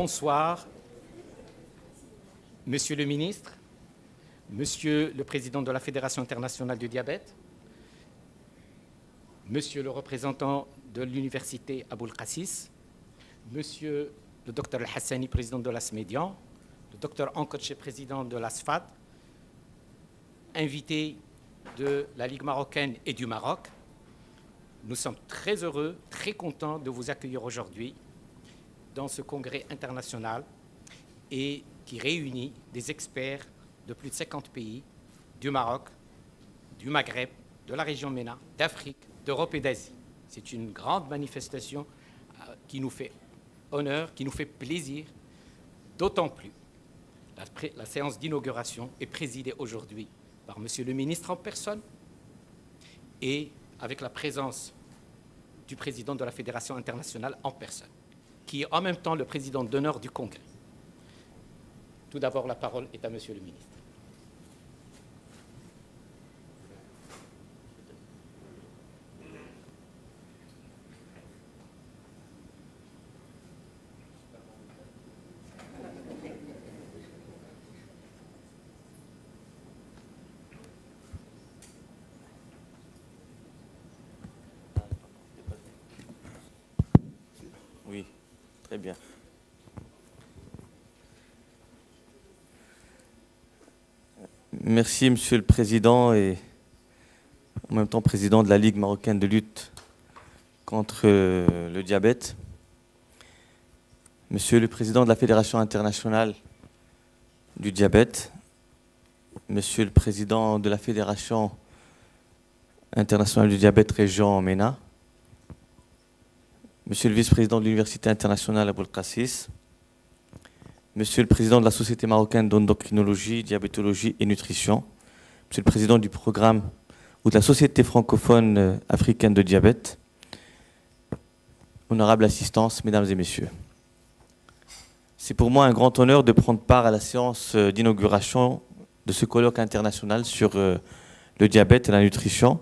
Bonsoir, Monsieur le ministre, Monsieur le président de la Fédération internationale du diabète, Monsieur le représentant de l'université Aboul Qassis, Monsieur le docteur Al-Hassani, président de l'ASMEDIAN, le docteur Ankoche, président de l'ASFAD, invités de la Ligue marocaine et du Maroc. Nous sommes très heureux, très contents de vous accueillir aujourd'hui dans ce congrès international et qui réunit des experts de plus de 50 pays, du Maroc, du Maghreb, de la région MENA, d'Afrique, d'Europe et d'Asie. C'est une grande manifestation qui nous fait honneur, qui nous fait plaisir, d'autant plus. La séance d'inauguration est présidée aujourd'hui par Monsieur le ministre en personne et avec la présence du président de la Fédération internationale en personne, qui est en même temps le président d'honneur du Congrès. Tout d'abord, la parole est à Monsieur le ministre. Oui, très bien. Merci, Monsieur le Président, et en même temps président de la Ligue marocaine de lutte contre le diabète. Monsieur le Président de la Fédération internationale du diabète, Monsieur le Président de la Fédération internationale du diabète région MENA, Monsieur le vice-président de l'Université internationale Aboul Qassis, Monsieur le président de la Société marocaine d'endocrinologie, diabétologie et nutrition, Monsieur le président du programme ou de la Société francophone africaine de diabète, honorable assistance, mesdames et messieurs. C'est pour moi un grand honneur de prendre part à la séance d'inauguration de ce colloque international sur le diabète et la nutrition,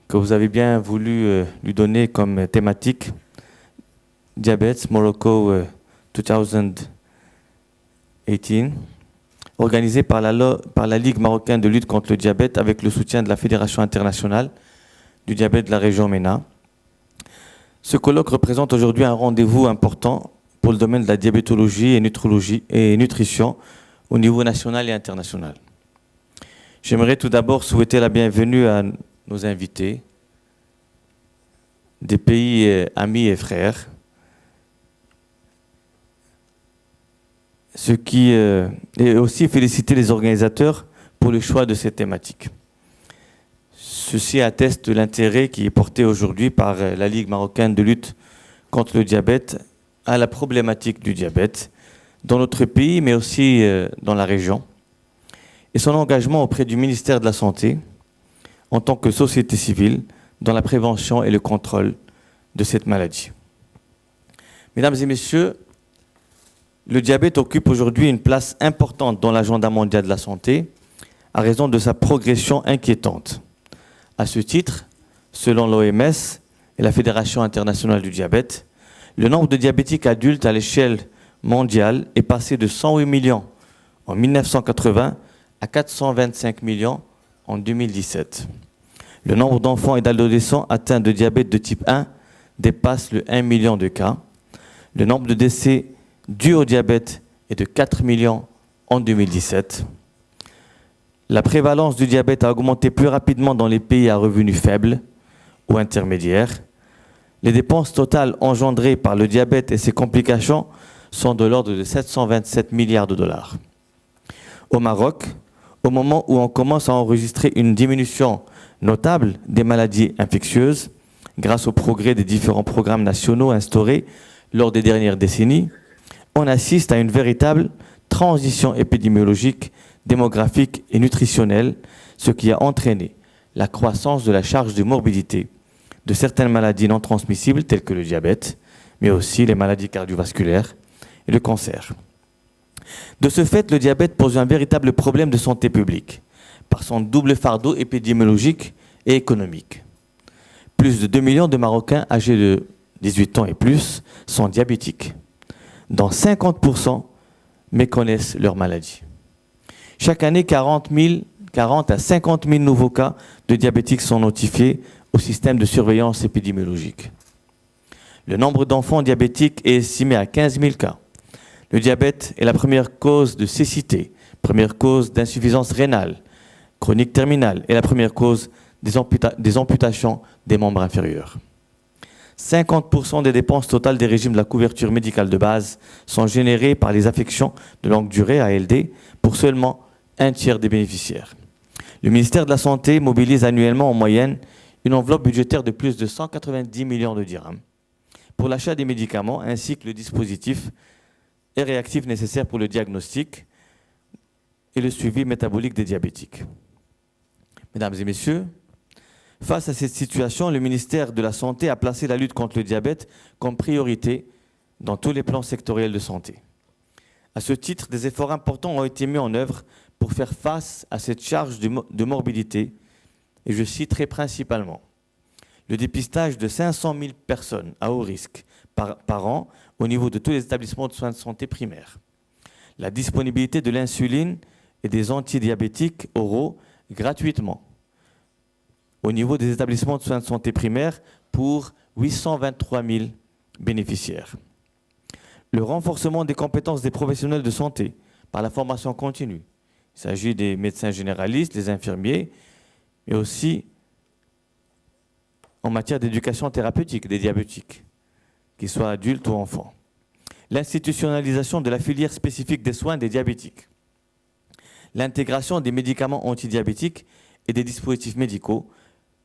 que vous avez bien voulu lui donner comme thématique Diabetes Morocco 2018, organisé par la Ligue marocaine de lutte contre le diabète avec le soutien de la Fédération internationale du diabète de la région MENA. Ce colloque représente aujourd'hui un rendez-vous important pour le domaine de la diabétologie et nutrition au niveau national et international. J'aimerais tout d'abord souhaiter la bienvenue à nos invités des pays amis et frères, et aussi féliciter les organisateurs pour le choix de cette thématique. Ceci atteste de l'intérêt qui est porté aujourd'hui par la Ligue marocaine de lutte contre le diabète à la problématique du diabète dans notre pays, mais aussi dans la région, et son engagement auprès du ministère de la Santé en tant que société civile dans la prévention et le contrôle de cette maladie. Mesdames et messieurs, le diabète occupe aujourd'hui une place importante dans l'agenda mondial de la santé à raison de sa progression inquiétante. À ce titre, selon l'OMS et la Fédération internationale du diabète, le nombre de diabétiques adultes à l'échelle mondiale est passé de 108 millions en 1980 à 425 millions en 2017. Le nombre d'enfants et d'adolescents atteints de diabète de type 1 dépasse le 1 million de cas. Le nombre de décès dus au diabète est de 4 millions en 2017. La prévalence du diabète a augmenté plus rapidement dans les pays à revenus faibles ou intermédiaires. Les dépenses totales engendrées par le diabète et ses complications sont de l'ordre de 727 milliards de dollars. Au Maroc, au moment où on commence à enregistrer une diminution notable des maladies infectieuses, grâce au progrès des différents programmes nationaux instaurés lors des dernières décennies, on assiste à une véritable transition épidémiologique, démographique et nutritionnelle, ce qui a entraîné la croissance de la charge de morbidité de certaines maladies non transmissibles telles que le diabète, mais aussi les maladies cardiovasculaires et le cancer. De ce fait, le diabète pose un véritable problème de santé publique par son double fardeau épidémiologique et économique. Plus de 2 millions de Marocains âgés de 18 ans et plus sont diabétiques. dont 50% méconnaissent leur maladie. Chaque année, 40 à 50 000 nouveaux cas de diabétiques sont notifiés au système de surveillance épidémiologique. Le nombre d'enfants diabétiques est estimé à 15 000 cas. Le diabète est la première cause de cécité, première cause d'insuffisance rénale chronique terminale et la première cause des amputations des membres inférieurs. 50% des dépenses totales des régimes de la couverture médicale de base sont générées par les affections de longue durée, ALD, pour seulement un tiers des bénéficiaires. Le ministère de la Santé mobilise annuellement en moyenne une enveloppe budgétaire de plus de 190 millions de dirhams pour l'achat des médicaments ainsi que le dispositif et réactif nécessaire pour le diagnostic et le suivi métabolique des diabétiques. Mesdames et messieurs, face à cette situation, le ministère de la Santé a placé la lutte contre le diabète comme priorité dans tous les plans sectoriels de santé. À ce titre, des efforts importants ont été mis en œuvre pour faire face à cette charge de morbidité, et je citerai principalement le dépistage de 500 000 personnes à haut risque par an au niveau de tous les établissements de soins de santé primaires, la disponibilité de l'insuline et des antidiabétiques oraux gratuitement au niveau des établissements de soins de santé primaires pour 823 000 bénéficiaires. Le renforcement des compétences des professionnels de santé par la formation continue. Il s'agit des médecins généralistes, des infirmiers, mais aussi en matière d'éducation thérapeutique des diabétiques, qu'ils soient adultes ou enfants. L'institutionnalisation de la filière spécifique des soins des diabétiques. L'intégration des médicaments antidiabétiques et des dispositifs médicaux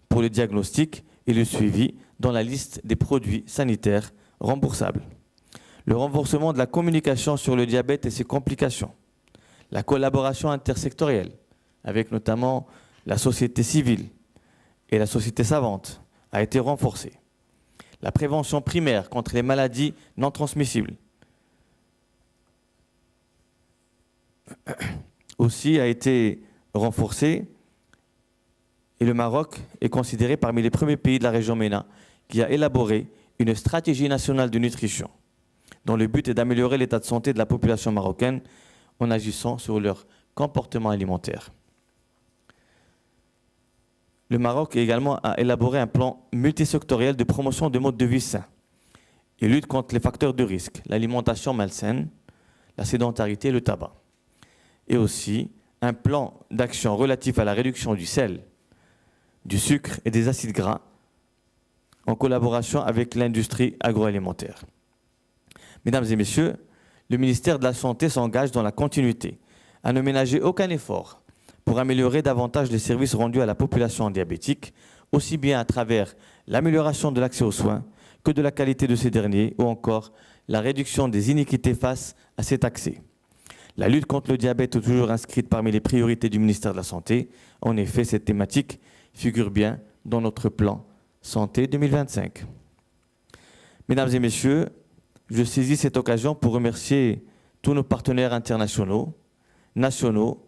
pour le diagnostic et le suivi dans la liste des produits sanitaires remboursables. Le renforcement de la communication sur le diabète et ses complications. La collaboration intersectorielle avec notamment la société civile et la société savante a été renforcée. La prévention primaire contre les maladies non transmissibles aussi a été renforcée. Et le Maroc est considéré parmi les premiers pays de la région MENA qui a élaboré une stratégie nationale de nutrition dont le but est d'améliorer l'état de santé de la population marocaine en agissant sur leur comportement alimentaire. Le Maroc également a élaboré un plan multisectoriel de promotion de modes de vie sains et lutte contre les facteurs de risque, l'alimentation malsaine, la sédentarité et le tabac. Et aussi un plan d'action relatif à la réduction du sel, du sucre et des acides gras en collaboration avec l'industrie agroalimentaire. Mesdames et messieurs, le ministère de la Santé s'engage dans la continuité à ne ménager aucun effort pour améliorer davantage les services rendus à la population diabétique, aussi bien à travers l'amélioration de l'accès aux soins que de la qualité de ces derniers ou encore la réduction des iniquités face à cet accès. La lutte contre le diabète est toujours inscrite parmi les priorités du ministère de la Santé. En effet, cette thématique figure bien dans notre plan Santé 2025. Mesdames et messieurs, je saisis cette occasion pour remercier tous nos partenaires internationaux, nationaux,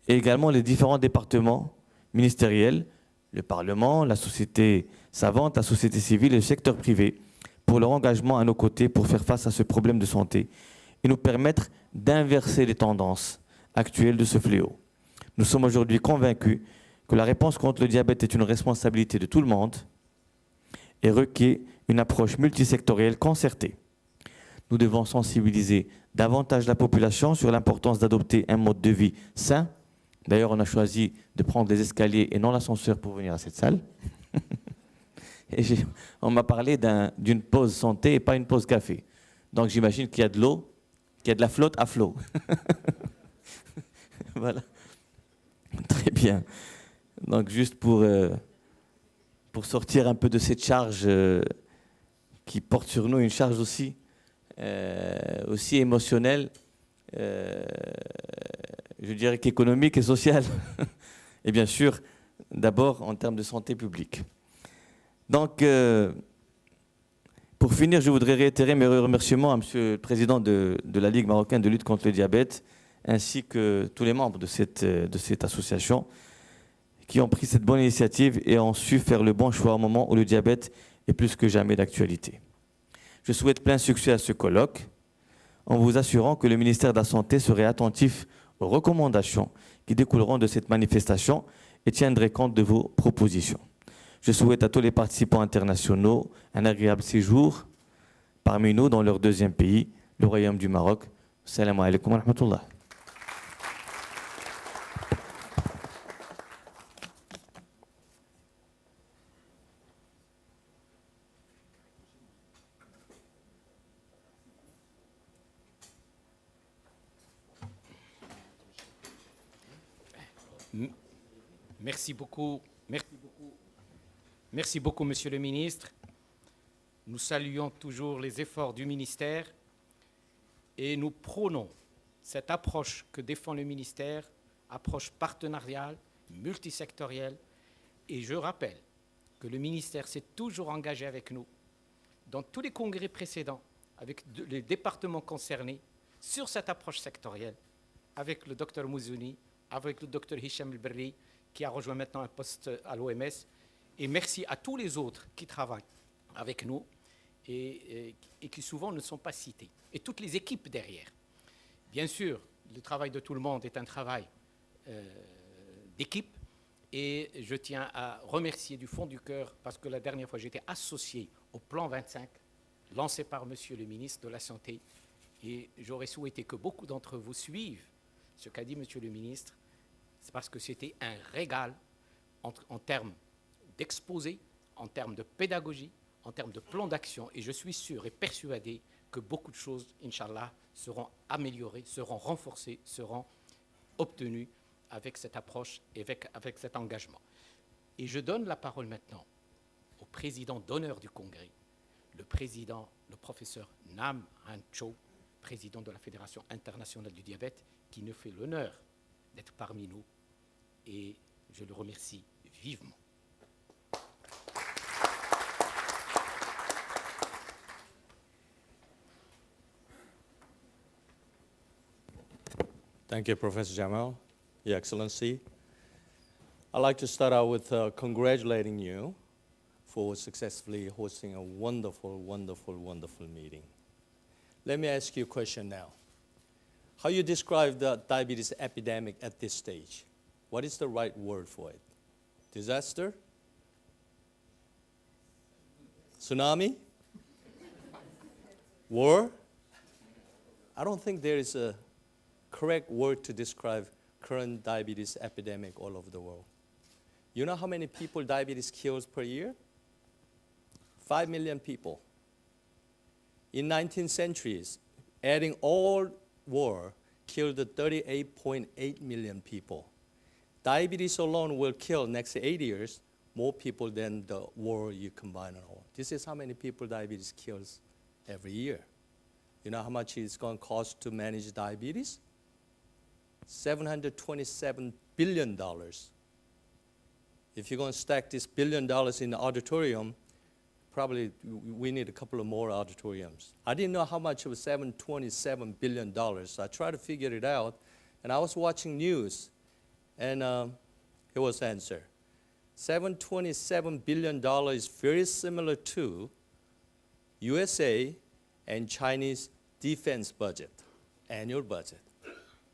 et également les différents départements ministériels, le Parlement, la société savante, la société civile et le secteur privé, pour leur engagement à nos côtés pour faire face à ce problème de santé et nous permettre d'inverser les tendances actuelles de ce fléau. Nous sommes aujourd'hui convaincus que la réponse contre le diabète est une responsabilité de tout le monde et requiert une approche multisectorielle concertée. Nous devons sensibiliser davantage la population sur l'importance d'adopter un mode de vie sain. D'ailleurs, on a choisi de prendre les escaliers et non l'ascenseur pour venir à cette salle. Et on m'a parlé d'une pause santé et pas une pause café. Donc j'imagine qu'il y a de l'eau, qu'il y a de la flotte à flot. Voilà. Très bien. Donc juste pour sortir un peu de cette charge qui porte sur nous, une charge aussi émotionnelle, je dirais qu'économique et sociale. Et bien sûr, d'abord en termes de santé publique. Donc, pour finir, je voudrais réitérer mes remerciements à Monsieur le Président de la Ligue marocaine de lutte contre le diabète, ainsi que tous les membres de cette association qui ont pris cette bonne initiative et ont su faire le bon choix au moment où le diabète est plus que jamais d'actualité. Je souhaite plein succès à ce colloque en vous assurant que le ministère de la Santé serait attentif aux recommandations qui découleront de cette manifestation et tiendrait compte de vos propositions. Je souhaite à tous les participants internationaux un agréable séjour parmi nous dans leur deuxième pays, le Royaume du Maroc. Salam alaikum wa rahmatullah. Merci beaucoup. Merci beaucoup, Monsieur le ministre. Nous saluons toujours les efforts du ministère et nous prônons cette approche que défend le ministère, approche partenariale, multisectorielle. Et je rappelle que le ministère s'est toujours engagé avec nous dans tous les congrès précédents, avec les départements concernés, sur cette approche sectorielle, avec le docteur Mouzouni, avec le docteur Hicham El-Berri, qui a rejoint maintenant un poste à l'OMS. Et merci à tous les autres qui travaillent avec nous et qui souvent ne sont pas cités. Et toutes les équipes derrière. Bien sûr, le travail de tout le monde est un travail d'équipe. Et je tiens à remercier du fond du cœur, parce que la dernière fois, j'étais associé au plan 25, lancé par Monsieur le ministre de la Santé. Et j'aurais souhaité que beaucoup d'entre vous suivent ce qu'a dit Monsieur le ministre. C'est parce que c'était un régal en termes d'exposé, en termes de pédagogie, en termes de plan d'action. Et je suis sûr et persuadé que beaucoup de choses, Inch'Allah, seront améliorées, seront renforcées, seront obtenues avec cette approche et avec cet engagement. Et je donne la parole maintenant au président d'honneur du Congrès, le professeur Nam Han Cho, président de la Fédération internationale du diabète, qui nous fait l'honneur d'être parmi nous. Et je le remercie vivement. Thank you, Professor Jamal, Your Excellency. I'd like to start out with congratulating you for successfully hosting a wonderful, wonderful, wonderful meeting. Let me ask you a question now. How you describe the diabetes epidemic at this stage? What is the right word for it? Disaster? Tsunami? War? I don't think there is a correct word to describe current diabetes epidemic all over the world. You know how many people diabetes kills per year? 5 million people. In 19th centuries, adding all war killed 38.8 million people. Diabetes alone will kill next 8 years more people than the war you combine all. This is how many people diabetes kills every year. You know how much it's going to cost to manage diabetes? $727 billion. If you're going to stack this $1 billion in the auditorium, probably we need a couple of more auditoriums. I didn't know how much it was $727 billion, so I tried to figure it out, and I was watching news, and here was the answer. $727 billion is very similar to USA and Chinese defense budget, annual budget.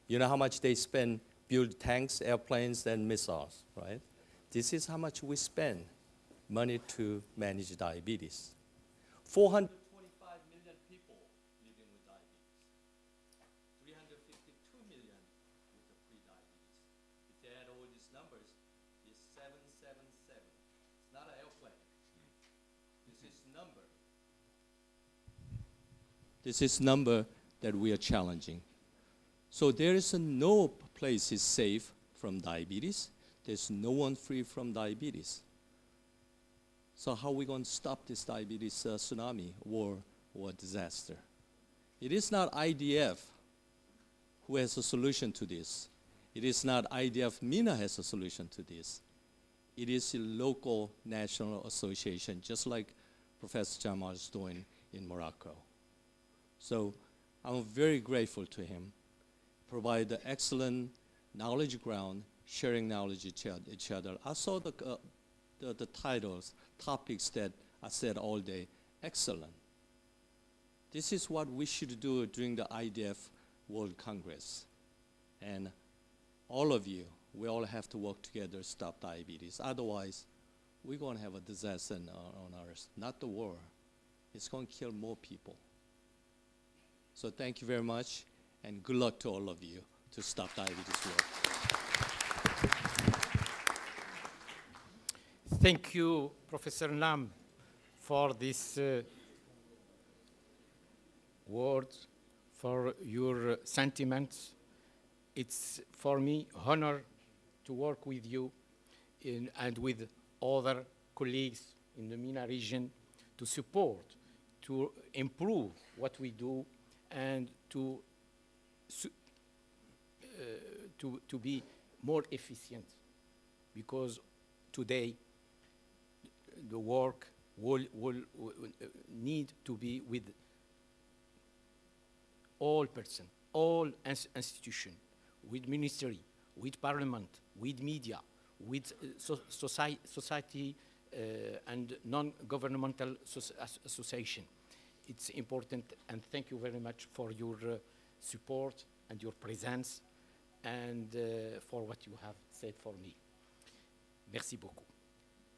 You know how much they spend, build tanks, airplanes, and missiles, right? This is how much we spend money to manage diabetes. 425 million people living with diabetes. 352 million with the pre-diabetes. If they add all these numbers, it's 777. It's not an airplane. This is number. This is number that we are challenging. So there is no place is safe from diabetes. There's no one free from diabetes. So how are we going to stop this diabetes tsunami, war, or disaster? It is not IDF who has a solution to this. It is not IDF MENA has a solution to this. It is a local national association, just like Professor Jamal is doing in Morocco. So I'm very grateful to him. Provide the excellent knowledge ground, sharing knowledge each other. I saw the titles, topics that I said all day, excellent. This is what we should do during the IDF World Congress. And all of you, we all have to work together to stop diabetes. Otherwise, we're going to have a disaster on Earth, not the war. It's going to kill more people. So thank you very much, and good luck to all of you to stop diabetes war. Thank you, Professor Lam, for this words, for your sentiments. It's for me honor to work with you and with other colleagues in the MENA region to support, to improve what we do, and to be more efficient, because today the work will need to be with all persons, all institutions, with ministry, with parliament, with media, with society and non-governmental association. It's important, and thank you very much for your support and your presence, and for what you have said for me. Merci beaucoup.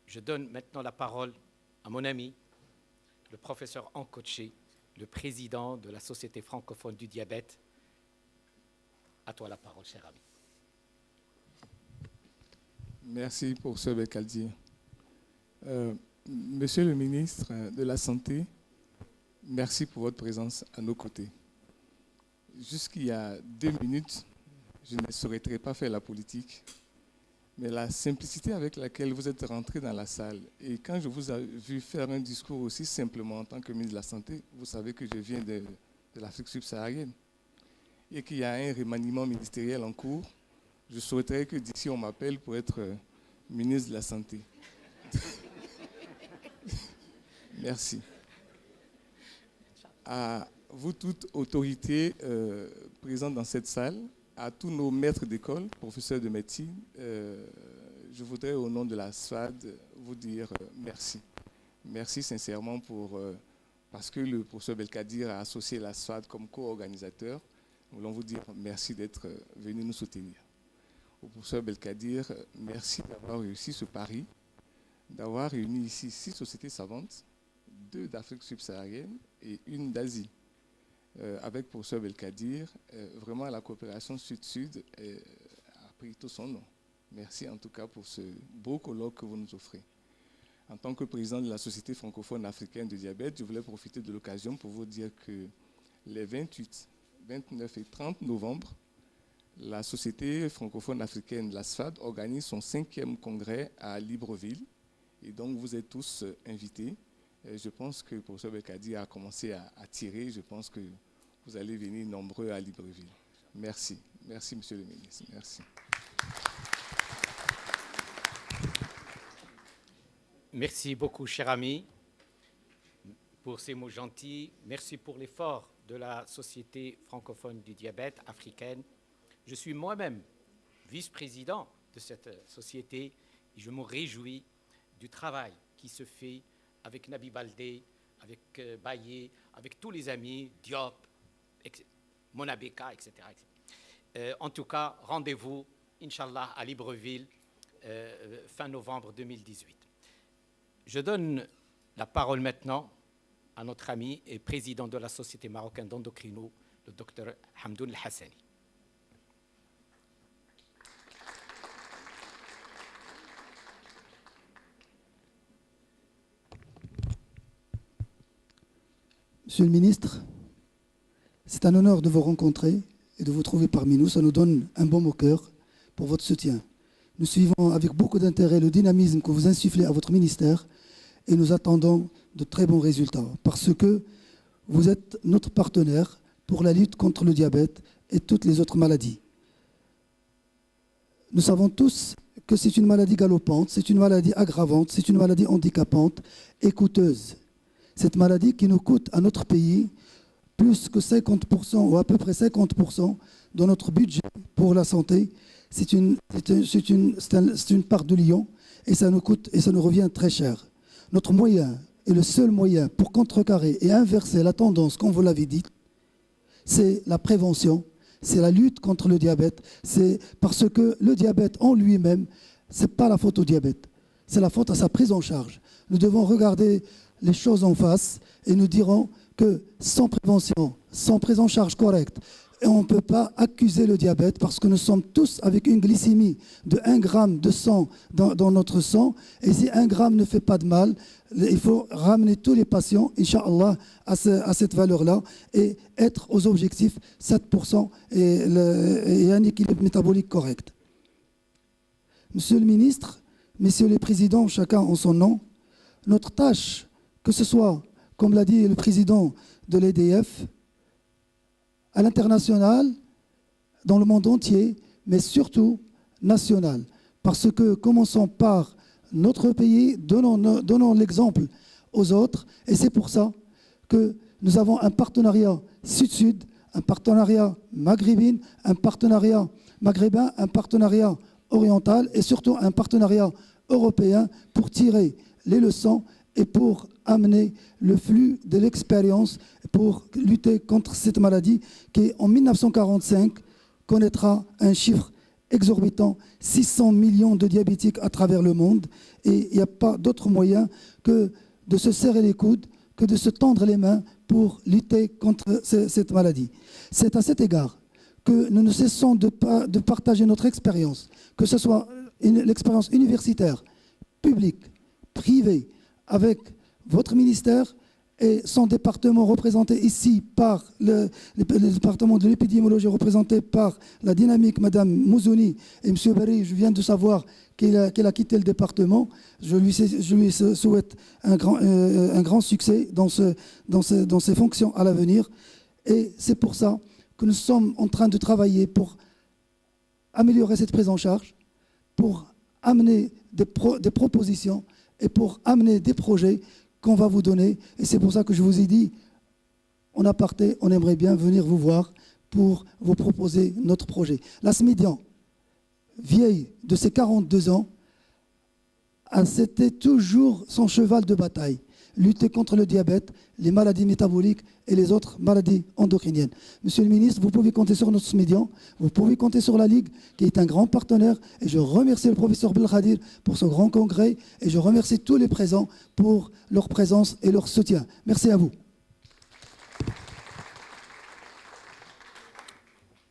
Je donne maintenant la parole à mon ami, le professeur Ankoché, le président de la Société francophone du diabète. À toi la parole, cher ami. Merci pour ce Belkaldir. Monsieur le ministre de la Santé, merci pour votre présence à nos côtés. Jusqu'il y a 2 minutes, je ne souhaiterais pas faire la politique, mais la simplicité avec laquelle vous êtes rentré dans la salle, et quand je vous ai vu faire un discours aussi simplement en tant que ministre de la Santé, vous savez que je viens de l'Afrique subsaharienne et qu'il y a un remaniement ministériel en cours. Je souhaiterais que d'ici on m'appelle pour être ministre de la Santé. Merci. À vous toutes, autorités présentes dans cette salle, à tous nos maîtres d'école, professeurs de médecine, je voudrais au nom de la SFAD vous dire merci. Merci sincèrement parce que le professeur Belkaldir a associé la SFAD comme co-organisateur. Nous voulons vous dire merci d'être venu nous soutenir. Au professeur Belkaldir, merci d'avoir réussi ce pari, d'avoir réuni ici 6 sociétés savantes, 2 d'Afrique subsaharienne et 1 d'Asie. Avec professeur Belkaldir, vraiment la coopération Sud-Sud a pris tout son nom. Merci en tout cas pour ce beau colloque que vous nous offrez. En tant que président de la Société francophone africaine de diabète, je voulais profiter de l'occasion pour vous dire que les 28, 29 et 30 novembre, la Société francophone africaine, la SFAD, organise son 5e congrès à Libreville. Et donc vous êtes tous invités. Je pense que le professeur Belkaldir a commencé à tirer. Je pense que vous allez venir nombreux à Libreville. Merci. Merci, monsieur le ministre. Merci. Merci beaucoup, cher ami, pour ces mots gentils. Merci pour l'effort de la Société francophone du diabète africaine. Je suis moi-même vice-président de cette société et je me réjouis du travail qui se fait avec Nabi Baldé, avec Baye, avec tous les amis, Diop, Monabeka, etc. En tout cas, rendez-vous, Inch'Allah, à Libreville, fin novembre 2018. Je donne la parole maintenant à notre ami et président de la Société marocaine d'endocrino, le docteur Hamdoun El-Hassani. Monsieur le ministre, c'est un honneur de vous rencontrer et de vous trouver parmi nous. Ça nous donne un baume au cœur pour votre soutien. Nous suivons avec beaucoup d'intérêt le dynamisme que vous insufflez à votre ministère et nous attendons de très bons résultats parce que vous êtes notre partenaire pour la lutte contre le diabète et toutes les autres maladies. Nous savons tous que c'est une maladie galopante, c'est une maladie aggravante, c'est une maladie handicapante et coûteuse. Cette maladie qui nous coûte à notre pays plus que 50% ou à peu près 50% de notre budget pour la santé. C'est une part de lion et ça nous coûte et ça nous revient très cher. Notre moyen et le seul moyen pour contrecarrer et inverser la tendance, comme vous l'avez dit, c'est la prévention, c'est la lutte contre le diabète. C'est parce que le diabète en lui-même, ce n'est pas la faute au diabète, c'est la faute à sa prise en charge. Nous devons regarder les choses en face et nous dirons que sans prévention, sans prise en charge correcte, on ne peut pas accuser le diabète parce que nous sommes tous avec une glycémie de 1 gramme de sang dans notre sang. Et si 1 gramme ne fait pas de mal, il faut ramener tous les patients, Inch'Allah, à cette valeur-là et être aux objectifs 7% et un équilibre métabolique correct. Monsieur le ministre, messieurs les présidents, chacun en son nom, notre tâche, que ce soit, comme l'a dit le président de l'EDF, à l'international, dans le monde entier, mais surtout national. Parce que commençons par notre pays, donnons l'exemple aux autres. Et c'est pour ça que nous avons un partenariat sud-sud, un partenariat maghrébin, un partenariat maghrébin, un partenariat oriental et surtout un partenariat européen pour tirer les leçons et pour amener le flux de l'expérience pour lutter contre cette maladie qui, en 1945, connaîtra un chiffre exorbitant, 600 millions de diabétiques à travers le monde. Et il n'y a pas d'autre moyen que de se serrer les coudes, que de se tendre les mains pour lutter contre cette maladie. C'est à cet égard que nous ne cessons de partager notre expérience, que ce soit l'expérience universitaire, publique, privée, avec votre ministère et son département représenté ici par le département de l'épidémiologie représenté par la dynamique Madame Mouzouni et M. Barry. Je viens de savoir qu'il a quitté le département. Je lui souhaite un grand succès dans ses fonctions à l'avenir. Et c'est pour ça que nous sommes en train de travailler pour améliorer cette prise en charge, pour amener des propositions et pour amener des projets qu'on va vous donner. Et c'est pour ça que je vous ai dit, en aparté, on aimerait bien venir vous voir pour vous proposer notre projet. La Smédian, vieille de ses 42 ans, c'était toujours son cheval de bataille. Lutter contre le diabète, les maladies métaboliques et les autres maladies endocriniennes. Monsieur le ministre, vous pouvez compter sur notre Smédian, vous pouvez compter sur la Ligue, qui est un grand partenaire. Et je remercie le professeur Belkhadir pour ce grand congrès. Et je remercie tous les présents pour leur présence et leur soutien. Merci à vous.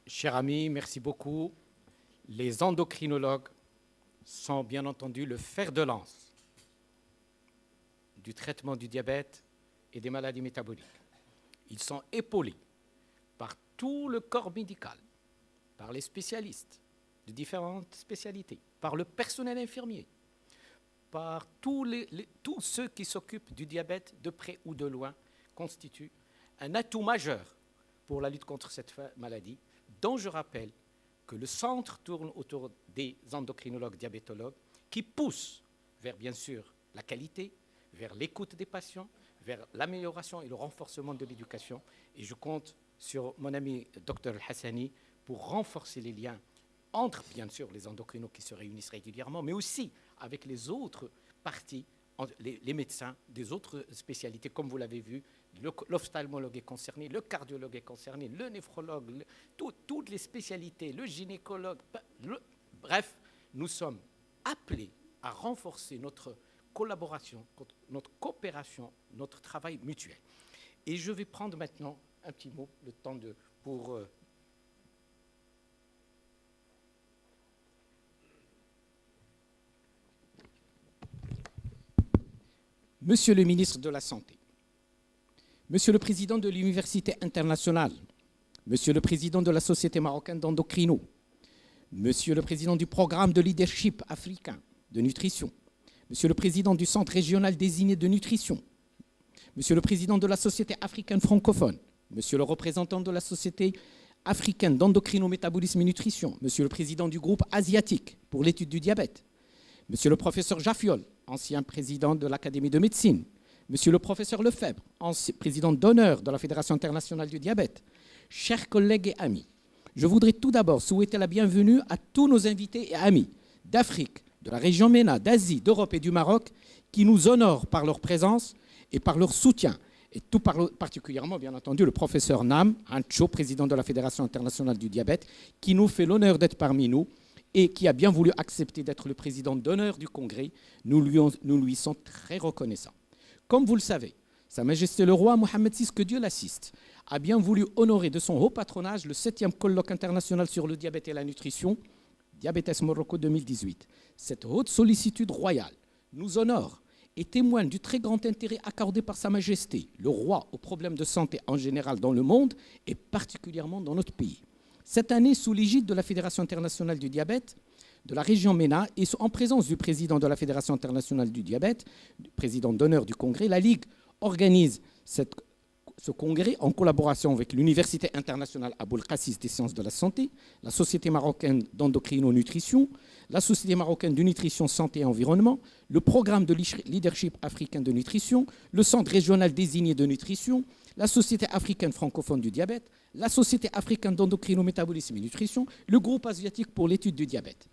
Cher ami, merci beaucoup. Les endocrinologues sont bien entendu le fer de lance du traitement du diabète et des maladies métaboliques. Ils sont épaulés par tout le corps médical, par les spécialistes de différentes spécialités, par le personnel infirmier, par tous ceux qui s'occupent du diabète de près ou de loin, constituent un atout majeur pour la lutte contre cette maladie, dont je rappelle que le centre tourne autour des endocrinologues diabétologues qui poussent vers, bien sûr, la qualité, vers l'écoute des patients, vers l'amélioration et le renforcement de l'éducation. Et je compte sur mon ami Dr Hassani pour renforcer les liens entre, bien sûr, les endocrinologues qui se réunissent régulièrement, mais aussi avec les autres parties, les médecins des autres spécialités, comme vous l'avez vu. L'ophtalmologue est concerné, le cardiologue est concerné, le néphrologue, toutes les spécialités, le gynécologue. Bref, nous sommes appelés à renforcer notre collaboration, notre coopération, notre travail mutuel. Et je vais prendre maintenant un petit mot, le temps pour... Monsieur le ministre de la Santé, Monsieur le Président de l'Université internationale, Monsieur le Président de la Société marocaine d'endocrino, Monsieur le Président du programme de leadership africain de nutrition, Monsieur le Président du Centre régional désigné de nutrition, Monsieur le Président de la Société africaine francophone, Monsieur le représentant de la Société africaine d'endocrino-métabolisme et nutrition, Monsieur le Président du groupe asiatique pour l'étude du diabète, Monsieur le professeur Jaffiol, ancien président de l'Académie de médecine, Monsieur le professeur Lefebvre, président d'honneur de la Fédération internationale du diabète, chers collègues et amis, je voudrais tout d'abord souhaiter la bienvenue à tous nos invités et amis d'Afrique, de la région MENA, d'Asie, d'Europe et du Maroc qui nous honorent par leur présence et par leur soutien, et tout particulièrement, bien entendu, le professeur Nam Ancho, président de la Fédération internationale du diabète, qui nous fait l'honneur d'être parmi nous et qui a bien voulu accepter d'être le président d'honneur du Congrès. Nous lui sommes très reconnaissants. Comme vous le savez, Sa Majesté le roi Mohammed VI, que Dieu l'assiste, a bien voulu honorer de son haut patronage le 7e colloque international sur le diabète et la nutrition, Diabetes Morocco 2018. Cette haute sollicitude royale nous honore et témoigne du très grand intérêt accordé par Sa Majesté, le roi, aux problèmes de santé en général dans le monde et particulièrement dans notre pays. Cette année, sous l'égide de la Fédération internationale du diabète, de la région MENA et en présence du président de la Fédération internationale du diabète, du président d'honneur du Congrès, la Ligue organise ce congrès en collaboration avec l'Université internationale Aboul Qassis des sciences de la santé, la Société marocaine d'endocrino-nutrition, la Société marocaine de nutrition, santé et environnement, le programme de leadership africain de nutrition, le Centre régional désigné de nutrition, la Société africaine francophone du diabète, la Société africaine d'endocrino-métabolisme et nutrition, le groupe asiatique pour l'étude du diabète.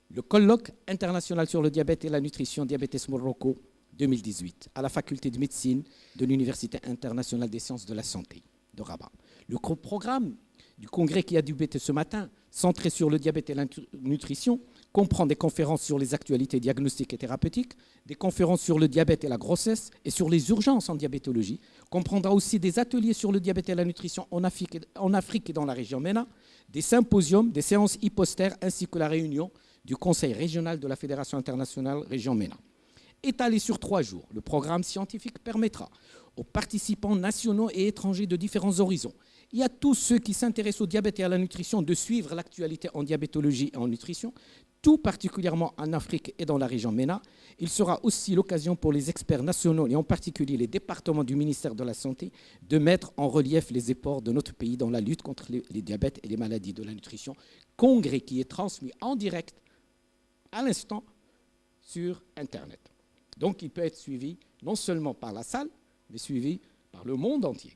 Le colloque international sur le diabète et la nutrition Diabetes Morocco 2018 à la faculté de médecine de l'Université internationale des sciences de la santé de Rabat. Le programme du congrès qui a débuté ce matin, centré sur le diabète et la nutrition, comprend des conférences sur les actualités diagnostiques et thérapeutiques, des conférences sur le diabète et la grossesse et sur les urgences en diabétologie, comprendra aussi des ateliers sur le diabète et la nutrition en Afrique et dans la région MENA, des symposiums, des séances hypostères ainsi que la réunion du Conseil régional de la Fédération internationale région MENA. Étalé sur 3 jours, le programme scientifique permettra aux participants nationaux et étrangers de différents horizons et à tous ceux qui s'intéressent au diabète et à la nutrition de suivre l'actualité en diabétologie et en nutrition, tout particulièrement en Afrique et dans la région MENA. Il sera aussi l'occasion pour les experts nationaux et en particulier les départements du ministère de la Santé de mettre en relief les efforts de notre pays dans la lutte contre les diabètes et les maladies de la nutrition. Congrès qui est transmis en direct à l'instant sur Internet. Donc, il peut être suivi non seulement par la salle, mais suivi par le monde entier.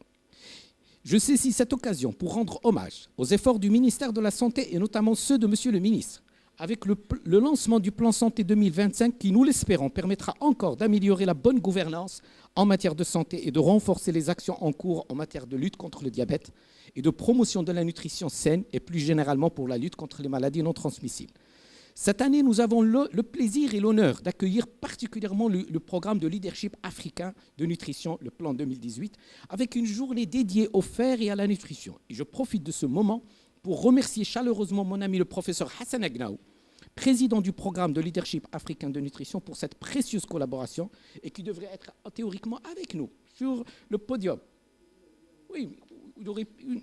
Je saisis cette occasion pour rendre hommage aux efforts du ministère de la Santé et notamment ceux de Monsieur le ministre, avec le lancement du plan Santé 2025 qui, nous l'espérons, permettra encore d'améliorer la bonne gouvernance en matière de santé et de renforcer les actions en cours en matière de lutte contre le diabète et de promotion de la nutrition saine et plus généralement pour la lutte contre les maladies non transmissibles. Cette année, nous avons le plaisir et l'honneur d'accueillir particulièrement le programme de leadership africain de nutrition, le plan 2018, avec une journée dédiée au fer et à la nutrition. Et je profite de ce moment pour remercier chaleureusement mon ami le professeur Hassan Agnaou, président du programme de leadership africain de nutrition, pour cette précieuse collaboration et qui devrait être théoriquement avec nous sur le podium. Oui, il aurait une...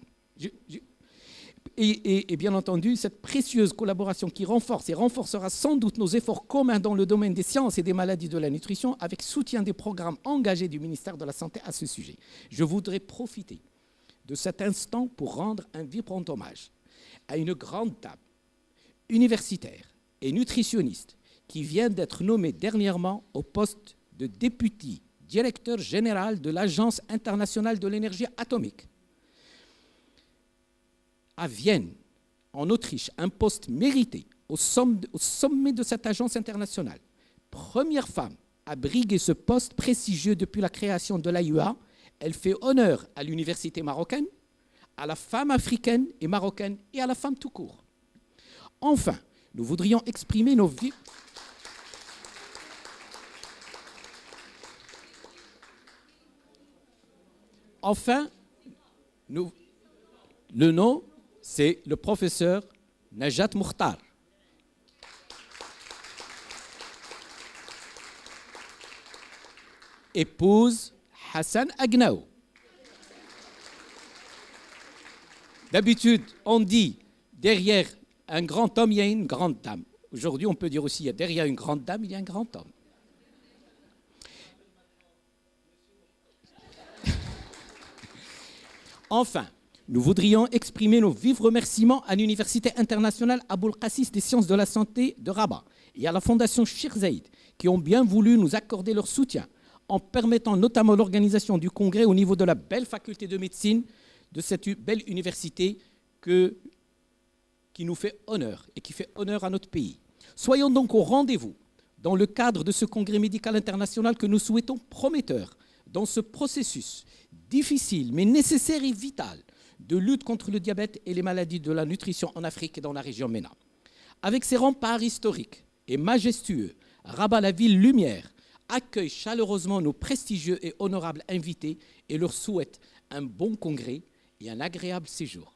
Et bien entendu, cette précieuse collaboration qui renforce et renforcera sans doute nos efforts communs dans le domaine des sciences et des maladies de la nutrition avec soutien des programmes engagés du ministère de la Santé à ce sujet. Je voudrais profiter de cet instant pour rendre un vibrant hommage à une grande dame universitaire et nutritionniste qui vient d'être nommée dernièrement au poste de député directeur général de l'Agence internationale de l'énergie atomique. À Vienne, en Autriche, un poste mérité au sommet de cette agence internationale. Première femme à briguer ce poste prestigieux depuis la création de l'AIEA, elle fait honneur à l'université marocaine, à la femme africaine et marocaine et à la femme tout court. Enfin, nous voudrions exprimer nos vives... Enfin, le nom... c'est le professeur Najat Moukhtar. Épouse Hassan Agnaou. D'habitude, on dit derrière un grand homme, il y a une grande dame. Aujourd'hui, on peut dire aussi derrière une grande dame, il y a un grand homme. Enfin, nous voudrions exprimer nos vifs remerciements à l'Université internationale Aboul Qassis des sciences de la santé de Rabat et à la Fondation Cheikh Zayed qui ont bien voulu nous accorder leur soutien en permettant notamment l'organisation du congrès au niveau de la belle faculté de médecine de cette belle université qui nous fait honneur et qui fait honneur à notre pays. Soyons donc au rendez-vous dans le cadre de ce congrès médical international que nous souhaitons prometteur, dans ce processus difficile mais nécessaire et vital de lutte contre le diabète et les maladies de la nutrition en Afrique et dans la région MENA. Avec ses remparts historiques et majestueux, Rabat, la ville lumière, accueille chaleureusement nos prestigieux et honorables invités et leur souhaite un bon congrès et un agréable séjour.